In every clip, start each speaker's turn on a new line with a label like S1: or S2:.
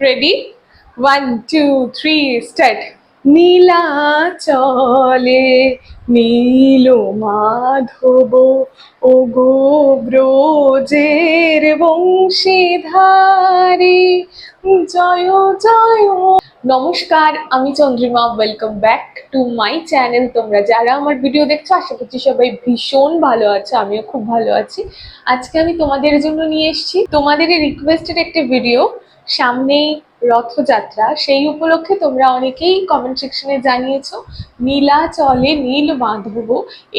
S1: Ready? 1 2 3 start. নীলাচলে নীল মাধব, ও গো ব্রজের বংশীধারী, জয় জয়। নমস্কার, আমি Chandrima. Welcome back to my channel. তোমরা যারা আমার ভিডিও দেখছো, আশা করছি সবাই ভীষণ ভালো আছে, আমিও খুব ভালো আছি। আজকে আমি তোমাদের জন্য নিয়ে এসেছি তোমাদের রিকোয়েস্টেড একটা ভিডিও। সামনেই রথযাত্রা, সেই উপলক্ষে তোমরা অনেকেই কমেন্ট সেকশনে জানিয়েছো নীলাচলে নীল মাধব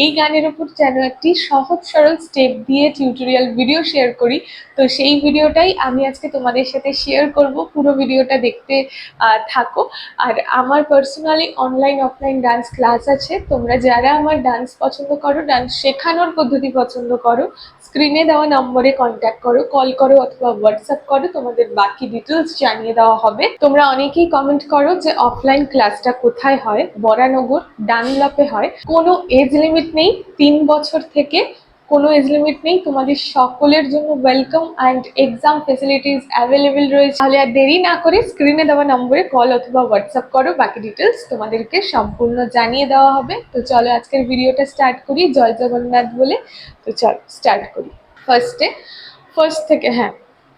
S1: এই গানের উপর যেন একটি সহজ সরল স্টেপ দিয়ে টিউটোরিয়াল ভিডিও শেয়ার করি। তো সেই ভিডিওটাই আমি আজকে তোমাদের সাথে শেয়ার করব। পুরো ভিডিওটা দেখতে থাকো। আর আমার personally online offline dance class আছে। তোমরা যারা আমার ডান্স পছন্দ করো, ডান্স শেখানোর পদ্ধতি পছন্দ করো, স্ক্রিনে দেওয়া নম্বরে কন্ট্যাক্ট করো, কল করো অথবা হোয়াটসঅ্যাপ করো, তোমাদের বাকি ডিটেলস জানিয়ে দেওয়া হবে। তোমরা অনেকেই কমেন্ট করো যে অফলাইন ক্লাসটা কোথায় হয়। বরানগর ডানলপে হয়। কোনো এজ লিমিট নেই, 3 বছর থেকে কোনো এজ লিমিট নেই। তোমাদের সকলের জন্য welcome and exam facilities available রয়েছে। তাহলে আর দেরি না করে স্ক্রিনে দেওয়া নম্বরে কল অথবা হোয়াটসঅ্যাপ করো, বাকি ডিটেলস তোমাদেরকে সম্পূর্ণ জানিয়ে দেওয়া হবে। তো চলো আজকের ভিডিওটা স্টার্ট করি জয় জগন্নাথ বলে। তো চলো স্টার্ট করি।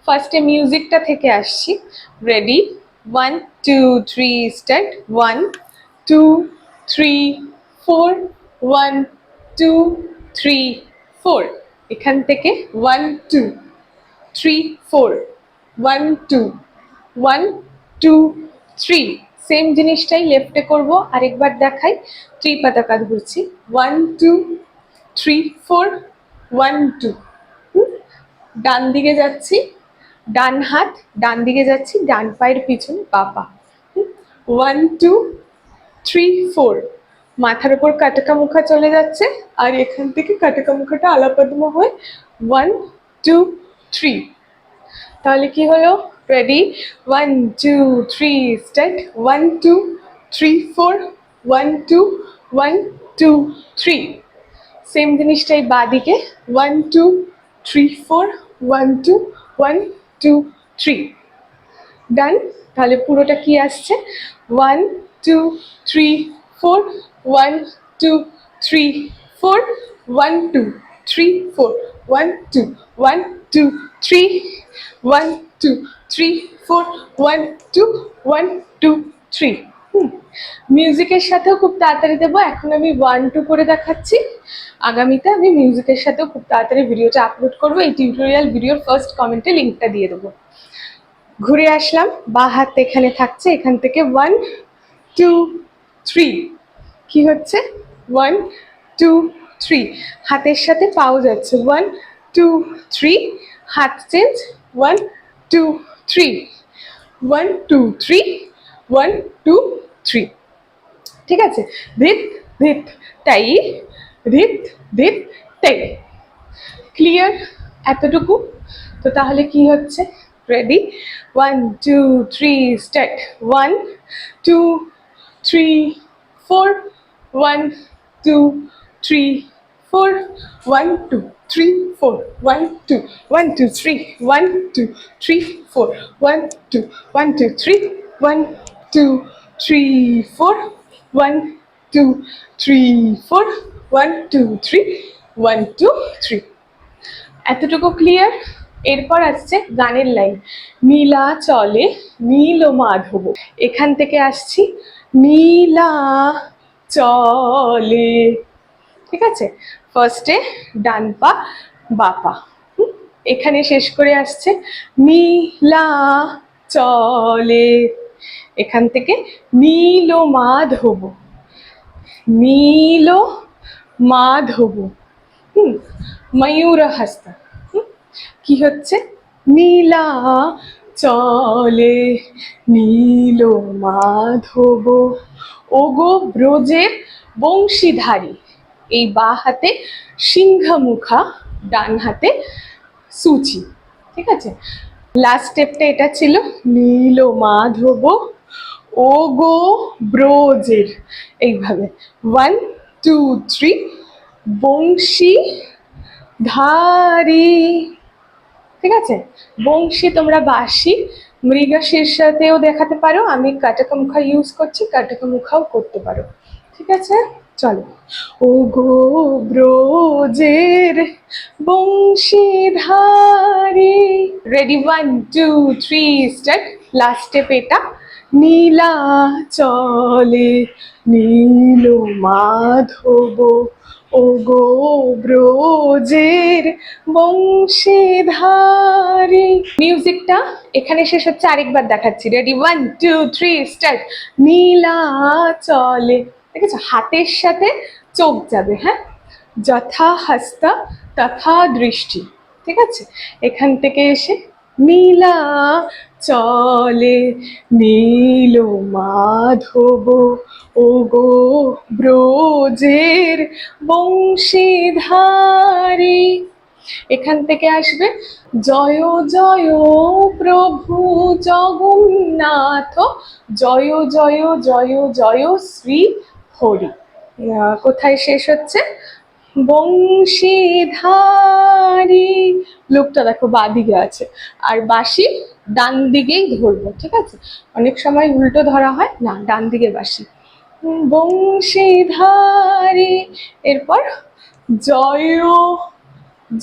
S1: ফার্স্টে মিউজিকটা থেকে আসছি। রেডি? 1 2 3 স্টার্ট। 1 2 3 4, 1 2 3 4। এখান থেকে 1 2 3 4, 1 2 1 2 3। সেম জিনিসটাই লেফটে করব। আরেকবার দেখাই। ত্রিপাতাকা ধরছি। 1 2 3 4, 1 2। ডান দিকে যাচ্ছি, ডান হাত ডান দিকে যাচ্ছি, ডান পায়ের পিছনে পা। 1 2 3 4। মাথার উপর কাটাকা মুখা চলে যাচ্ছে, আর এখান থেকে কাটাকা মুখাটা আলাপদ্ম হয়ে 1 2 3। তাহলে কি হলো? রেডি? 1 2 3 স্টার্ট। 1 2 3 4, 1 2 1 2 3। সেম জিনিসটাই বাঁ দিকে। 1 2 3 4, 1 2 1 2 3। ডান। তাহলে পুরোটা কি আসছে? 1 2 3 4, 1 2 3 4, 1 2 3 4, 1 2 1 2 3, 1 2 3 4, 1 2 1 2 3। মিউজিকের সাথেও খুব তাড়াতাড়ি দেবো। এখন আমি 1 2 করে দেখাচ্ছি। আগামীতে আমি মিউজিকের সাথেও খুব তাড়াতাড়ি ভিডিওটা আপলোড করবো। এই টিউটোরিয়াল ভিডিওর ফার্স্ট কমেন্টে লিঙ্কটা দিয়ে দেবো। ঘুরে আসলাম, বা হাত এখানে থাকছে। এখান থেকে 1 2 3। কি হচ্ছে? 1 2 3। হাতের সাথে পাও যাচ্ছে। 1 2 3। হাত চেঞ্জ। 1 2 3, 1 2 3, 1 2 3। ঠিক আছে? ধিত ধিত তাই, ধিত ধিত তাই। ক্লিয়ার এতটুকু? তো তাহলে কি হচ্ছে? রেডি? 1 2 3 স্টার্ট। 1 2 3 4, 1 2 3 4, 1 2 3 4, 1 2 1 2 3, 1 2 3 4, 1 2 1 2 3, 1 2 3 4, 1 2 3 4, 1 2 3 1 2 3। এতটুকু ক্লিয়ার? এরপর আসছে গানের লাইন। নীলা চলে নীল মাধব। এখান থেকে আসছি নীলা চলে। ঠিক আছে? ফার্স্টে ডান পা বা পা, এখানে শেষ করে আসছে নীলা চলে। এখান থেকে নীল মাধব, নীল মাধব। ময়ূর হাস্তা। কি হচ্ছে? নীলা চলে নীল মাধব, ওগো ব্রজের বংশীধারী। এই বা হাতে সিংহমুখা, ডান হাতে সূচি। ঠিক আছে? লাস্ট স্টেপটা এটা ছিল। নীল মাধব, ওগো ব্রজের। এইভাবে 1 2 3, বংশী ধারী। ঠিক আছে? বংশী তোমরা বাঁশি, মৃগা শীর্ষাতেও দেখাতে পারো, আমি কাটাকা মুখা ইউজ করছি, কাটাকা মুখাও করতে পারো। ঠিক আছে, চলো। ও গো ব্রজের বংশীধারী, রেডি, 1 2 3 স্টার্ট। লাস্ট স্টেপ এটা। নীলাচলে নীল মাধব, ও গো ব্রজের বংশীধারী। মিউজিকটা এখানে শেষ হচ্ছে, আরেকবার দেখাচ্ছি। Ready, 1 2 3 start. নীলাচলে, দেখেছো হাতের সাথে চোখ যাবে, হ্যাঁ। যথা হস্ত তথা দৃষ্টি, ঠিক আছে। এখান থেকে এসে নীলাচলে নীল মাধব, ও গো ব্রজের বংশীধারী। এখান থেকে আসবে জয় জয় প্রভু জগন্নাথ, জয় জয় জয় জয় শ্রী হরি। কোথায় শেষ হচ্ছে? বংশীধারী। লোকটা দেখো বাদিকে আছে, আর বাঁশি ডান দিকেই ধরবো, ঠিক আছে। অনেক সময় উল্টো ধরা হয় না, ডান দিকে বাঁশি। বংশীধারী, এরপর জয়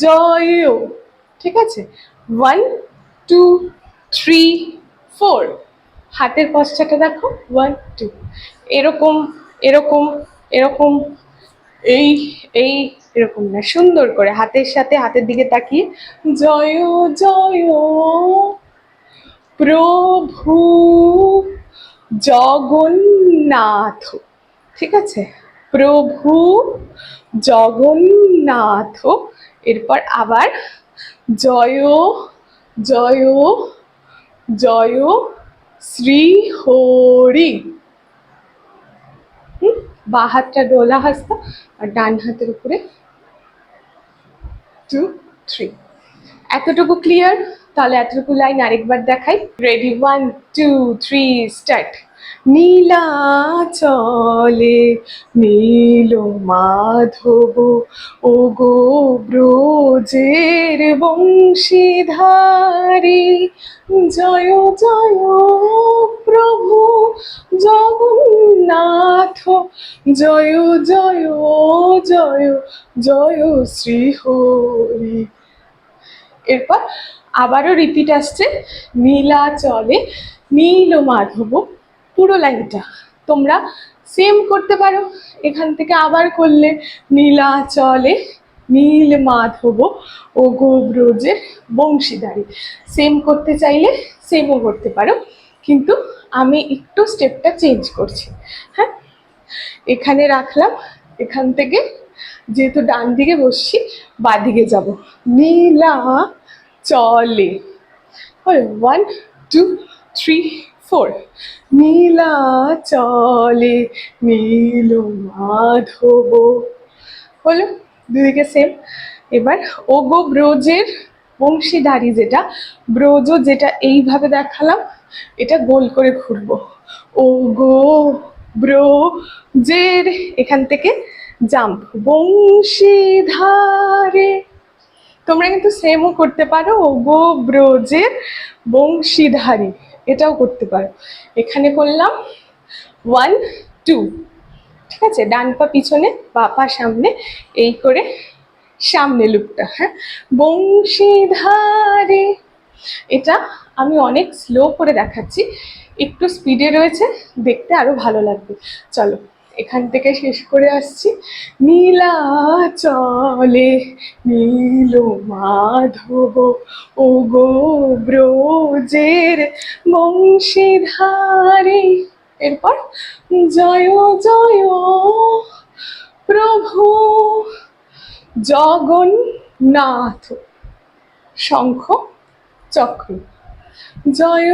S1: জয়, ঠিক আছে। 1 2 3 4, হাতের পশ্চাটা দেখো, 1 2, এরকম এরকম এরকম, এই এই এরকম না, সুন্দর করে হাতের সাথে হাতের দিকে তাকিয়ে জয় জয় প্রভু জগন্নাথ, ঠিক আছে। প্রভু জগন্নাথ, এরপর আবার জয় জয় জয় শ্রী হরি। বা হাতটা ডোলা হস্ত, আর ডান হাতের উপরে 2 3। এতটুকু ক্লিয়ার? তাহলে এতটুকু লাইন আরেকবার দেখাই। Ready, 1 2 3 start. নীলাচলে নীল মাধব, ও গো ব্রজের বংশীধারী, জয় জয় প্রভু জগন্নাথ, জয় জয় জয় জয় শ্রী হরি। এরপর আবারও রিপিট আসছে, নীলাচলে নীল মাধব। পুরো লাইনটা তোমরা সেম করতে পারো, এখান থেকে আবার করলে নীলাচলে নীল মাধব, ও গো ব্রজের বংশীধারী। সেম করতে চাইলে সেমও করতে পারো, কিন্তু আমি একটু স্টেপটা চেঞ্জ করছি, হ্যাঁ। এখানে রাখলাম, এখান থেকে যেহেতু ডান দিকে বসছি, বাঁ দিকে যাব। নীলা চলে, 1 2 3 4, নীলাচলে নীল মাধব, হলো দুদিকে সেম। এবার ও গো ব্রজের বংশীধারী, যেটা ব্রজ যেটা এইভাবে দেখালাম, এটা গোল করে ঘুরবো। ও গো ব্রজের, এখান থেকে জাম্প, বংশীধারে। তোমরা কিন্তু সেমও করতে পারো, ও গো ব্রজের বংশীধারী, এটাও করতে পারো। এখানে করলাম 1 2, ঠিক আছে। ডান পা পিছনে, বা পা সামনে, এই করে সামনে লুকটা, হ্যাঁ। বংশীধারী, এটা আমি অনেক স্লো করে দেখাচ্ছি, একটু স্পিডে রয়েছে, দেখতে আরো ভালো লাগবে। চলো এখান থেকে শেষ করে আসছি। নীলাচলে নীল মাধব, ও গো ব্রজের বংশীধারী। এরপর জয় জয় প্রভু জগন্নাথ, শঙ্খ চক্র, জয়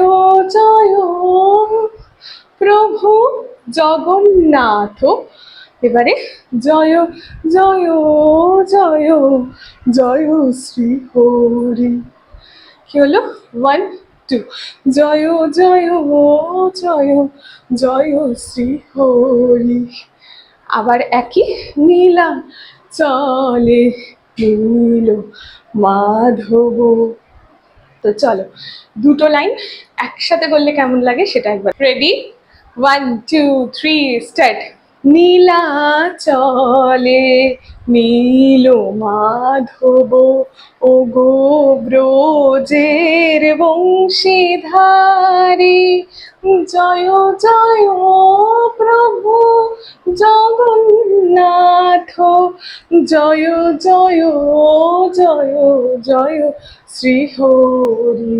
S1: জয় প্রভু জগন্নাথ। এবারে জয় জয় জয় জয় শ্রী হরি। কি হলো? 1 2, জয় জয় জয় জয় শ্রী হরি। আবার একই, নীলা চলে নীল মাধব। তো তো চলো দুটো লাইন একসাথে করলে কেমন লাগে সেটা একবার। Ready, 1 2 3 start. নীলাচলে নীল মাধব, ও গো ব্রজের বংশীধারী, জয় জয় প্রভু জগন্নাথ, জয় জয় জয় জয় শ্রীহরি।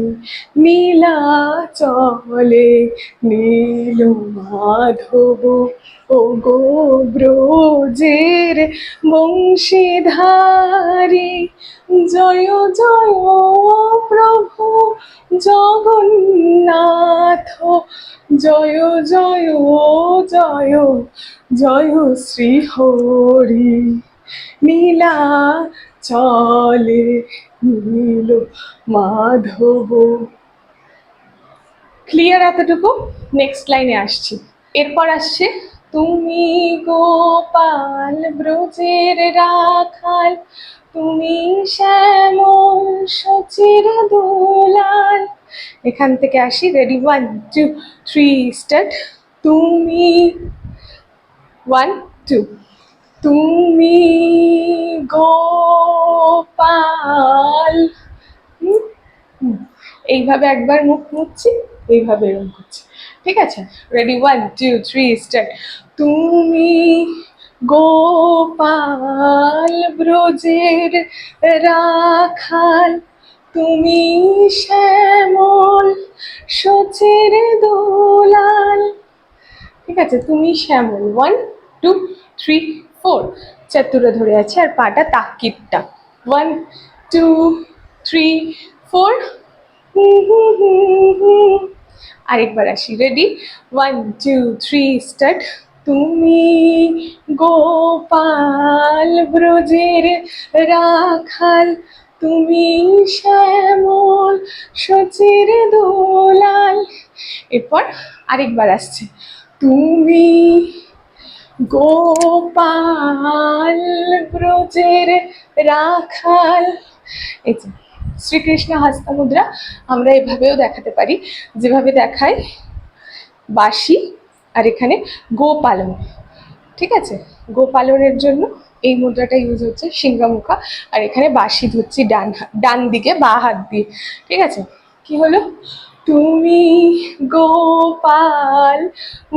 S1: নীলাচলে নীল মাধব, ও গো ব্রজের বংশীধারী, জয় জয় প্রভু জগন্নাথ, জয় জয় জয় জয় শ্রীহরি। নীলাচলে নীল মাধব। ক্লিয়ার এতটুকু? নেক্সট লাইনে আসছি। এরপর আসছে, তুমি গোপাল ব্রজের রাখাল, তুমি শ্যামল সচির দুলাল। এখান থেকে আসি। Ready, 1 2 3 start. তুমি 1 2, তুমি গোপাল, এইভাবে একবার মুখ মুছছি, এইভাবে এরকম করছি, ঠিক আছে? Ready, 1 2 3 start. তুমি গোপাল ব্রজের রাখাল, তুমি শ্যামল সচের দোলাল। ঠিক আছে, তুমি শ্যামল, 1 2 3 4, চাতুরে ধরে আছে আর পাটা তাকিটটা, 1 2 3 4। আরেকবার আসি। Ready, 1 2 3 start. তুমি গোপাল ব্রজের রাখাল, তুমি শ্যামল সচের দোলাল। এরপর আরেকবার আসছে, তুমি গোপাল ব্রজের রাখাল। এই যে শ্রীকৃষ্ণ হস্ত মুদ্রা আমরা এভাবেও দেখাতে পারি, যেভাবে দেখায় বাঁশি, আর এখানে গোপালন। ঠিক আছে, গোপালনের জন্য এই মুদ্রাটা ইউজ হচ্ছে, সিংহামুখা, আর এখানে বাঁশি ধরছি ডান দিকে বা হাত দিয়ে। ঠিক আছে, কি হলো? তুমি গোপাল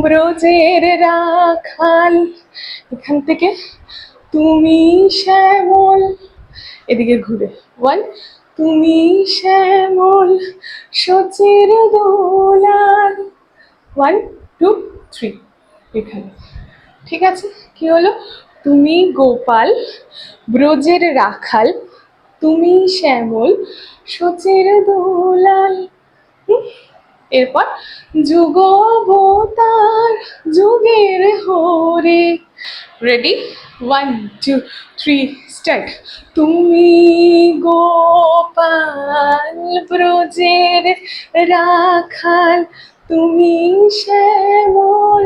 S1: ব্রজের রাখাল, এখান থেকে তুমি শ্যামল, এদিকে ঘুরে 1, তুমি শ্যামল সচের দোলাল, 1 2 3 এখানে। ঠিক আছে, কি হলো? তুমি গোপাল ব্রজের রাখাল, তুমি শ্যামল সচের দোলাল। এরপর যুগ অবতার যুগের হরে। Ready, 1 2 3 start. তুমি গোপাল ব্রজের রাখাল, তুমি শ্যামল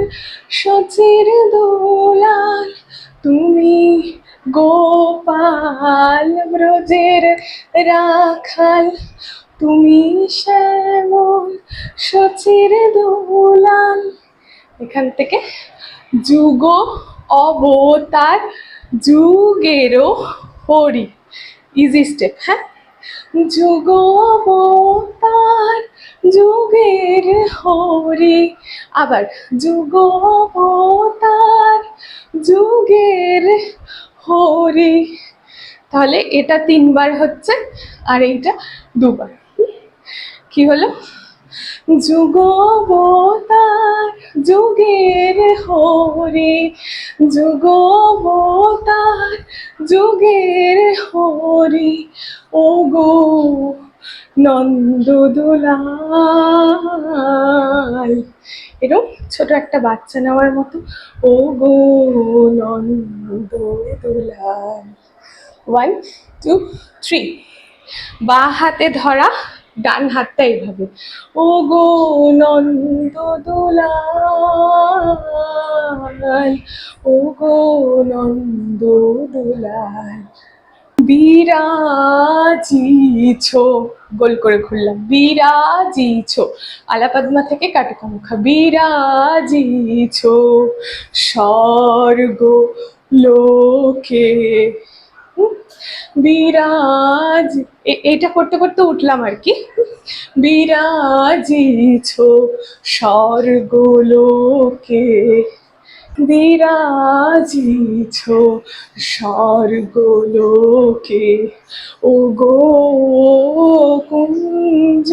S1: সচের দোলাল, তুমি গোপাল ব্রজের রাখাল, তুমি শ্যামল সচের দোলাল। এখান থেকে যুগ অবতার যুগেরও হরি, ইজি স্টেপ। হ্যাঁ, যুগ অবতার যুগের হরি, আবার যুগ অবতার যুগের হরি। তাহলে এটা 3বার হচ্ছে আর এইটা 2বার। কি হলো? যুগ অবতার যুগের হরি, যুগ অবতার যুগের হরি, ও গো নন্দ দুলাল। এরকম ছোট একটা বাচ্চা নেওয়ার মতো, ও গো নন্দ দুলাল। 1 2 3, বা হাতে ধরা, ডান হাতটা এইভাবে, ও গো নন্দ দুলাল, ও গো নন্দ দুলাল। বিরাজিছো, গোল করে খুললাম, বিরাজিছো। আলাপদ্মা থেকে কাটকামুখা, বিরাজিছো স্বর্গ লোকে। বিরাজ, এটা করতে করতে উঠলাম আর কি। বিরাজিছো স্বর্গলোকে, বিরাজিছো স্বর্গলোকে, ও গো কুঞ্জ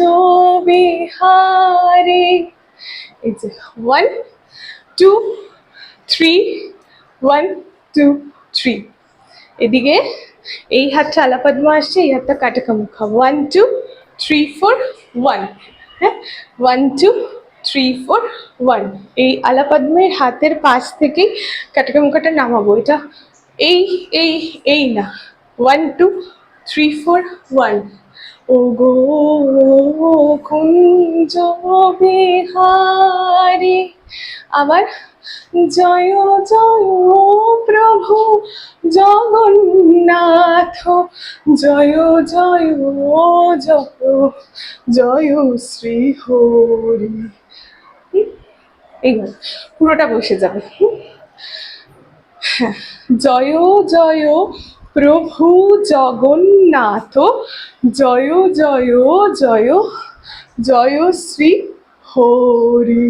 S1: বিহারে। এই যে 1 2 3, 1 2 3। এদিকে এই হাতটা আলাপদ্মা আসছে, এই হাতটা কাটাকামুখা। 1 2 3 4 1। হ্যাঁ, 1 2 3 4 1। এই আলাপদ্মের হাতের পাশ থেকেই কাটাকামুখাটা নামাবো। এটা এই এই এই না, 1 2 3 4 1। ও গো কুঞ্জ বিহারী। আবার জয় জয় প্রভু জগন্নাথ, জয় জয় জয় জয় শ্রী হরি। এইভাবে পুরোটা বসে যাবে। হ্যাঁ, জয় জয় প্রভু জগন্নাথ, জয় জয় জয় জয় শ্রী হরি।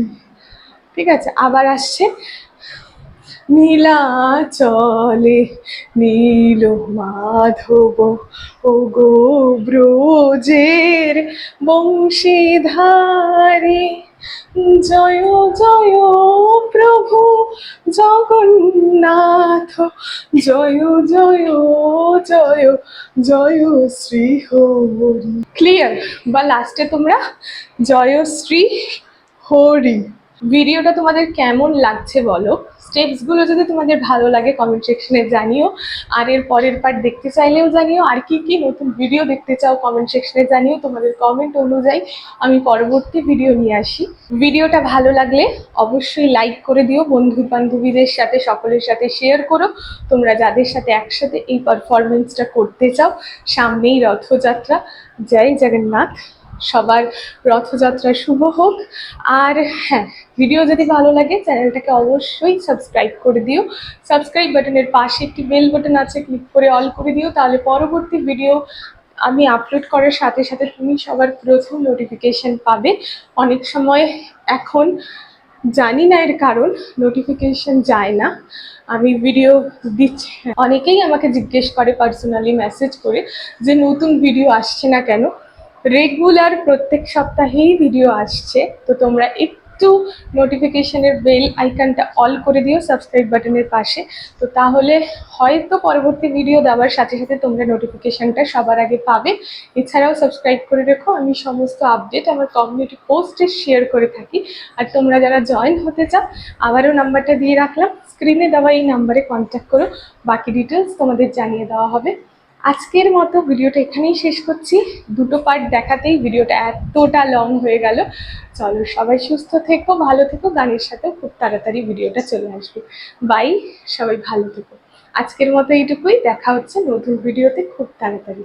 S1: ঠিক আছে, আবার আসছে নীলাচলে নীল মাধব, ও গো ব্রজের বংশীধারে, জয় জয় প্রভু জগন্নাথ, জয় জয় জয় জয় শ্রী হরি। ক্লিয়ার? বা লাস্টে তোমরা জয় শ্রী হরি। ভিডিওটা তোমাদের কেমন লাগছে বলো। স্টেপসগুলো যদি তোমাদের ভালো লাগে কমেন্ট সেকশনে জানিও। আর এর পরের পার্ট দেখতে চাইলেও জানিও। আর কি কি নতুন ভিডিও দেখতে চাও কমেন্ট সেকশনে জানিও। তোমাদের কমেন্ট অনুযায়ী আমি পরবর্তী ভিডিও নিয়ে আসি। ভিডিওটা ভালো লাগলে অবশ্যই লাইক করে দিও, বন্ধু বান্ধবীদের সাথে সকলের সাথে শেয়ার করো। তোমরা যাদের সাথে একসাথে এই পারফরমেন্সটা করতে চাও। সামনেই রথযাত্রা, জয় জগন্নাথ। সবার রথযাত্রা শুভ হোক। আর হ্যাঁ, ভিডিও যদি ভালো লাগে চ্যানেলটাকে অবশ্যই সাবস্ক্রাইব করে দিও। সাবস্ক্রাইব বাটনের পাশে একটি বেল বাটন আছে, ক্লিক করে অল করে দিও। তাহলে পরবর্তী ভিডিও আমি আপলোড করার সাথে সাথে তুমি সবার প্রথম নোটিফিকেশন পাবে। অনেক সময় এখন জানি না এর কারণ, নোটিফিকেশন যায় না। আমি ভিডিও দিচ্ছি, অনেকেই আমাকে জিজ্ঞেস করে পার্সোনালি মেসেজ করে যে নতুন ভিডিও আসছে না কেন। রেগুলার প্রত্যেক সপ্তাহেই ভিডিও আসছে, তো তোমরা একটু নোটিফিকেশনের বেল আইকনটা অল করে দিও সাবস্ক্রাইব বাটনের পাশে। তো তাহলে হয়তো পরবর্তী ভিডিও দেওয়ার সাথে সাথে তোমরা নোটিফিকেশনটা সবার আগে পাবে। এছাড়াও সাবস্ক্রাইব করে রেখো, আমি সমস্ত আপডেট আমার কমিউনিটি পোস্টে শেয়ার করে থাকি। আর তোমরা যারা জয়েন হতে চাও, আবারও নাম্বারটা দিয়ে রাখলাম, স্ক্রিনে দেওয়া এই নাম্বারে কন্ট্যাক্ট করো, বাকি ডিটেলস তোমাদের জানিয়ে দেওয়া হবে। আজকের মতো ভিডিওটা এখানেই শেষ করছি। দুটো পার্ট দেখাতেই ভিডিওটা এতটা লং হয়ে গেল। চলো, সবাই সুস্থ থেকো, ভালো থেকো। গানের সাথেও খুব তাড়াতাড়ি ভিডিওটা চলে আসবে। বাই, সবাই ভালো থেকো। আজকের মতো এইটুকুই, দেখা হচ্ছে নতুন ভিডিওতে খুব তাড়াতাড়ি।